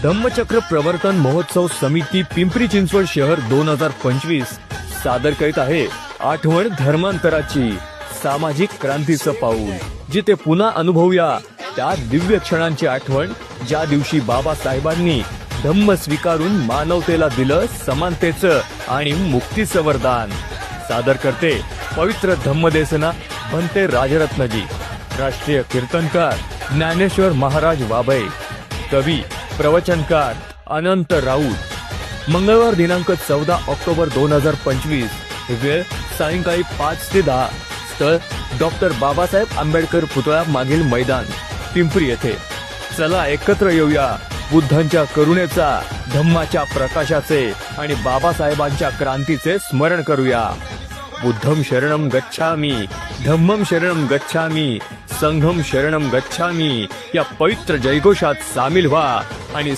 धम्मचक्र प्रवर्तन महोत्सव समिती पिंपरी चिंचवड शहर 2025 सादर करीत आहे आठवण धर्मांतराची, सामाजिक क्रांतीचं पाऊल, जिथे पुन्हा अनुभवूया त्या दिव्य क्षणांची आठवण ज्या दिवशी बाबासाहेबांनी धम्म स्वीकारून मानवतेला दिलं समानतेचं आणि मुक्तीचं वरदान। सादर करते पवित्र धम्मदेसना भंते राजरत्नजी, राष्ट्रीय कीर्तनकार ज्ञानेश्वर महाराज वाबळे, कवी प्रवचनकार अनंत राऊत। मंगळवार दिनांक 14 ऑक्टोबर 2025, वेळ सायंकाळी 5 ते 10, स्थळ डॉक्टर बाबासाहेब आंबेडकर पुतळा मागील मैदान, पिंपरी येथे। चला एकत्र येऊया बुद्धांच्या करुणेचा, धम्माच्या प्रकाशाचे आणि बाबासाहेबांच्या क्रांतीचे स्मरण करूया। बुद्धं शरणं गच्छामि, धम्मं शरणं गच्छामि, संघं शरणं गच्छामि या पवित्र जयघोषात सामील व्हा आणि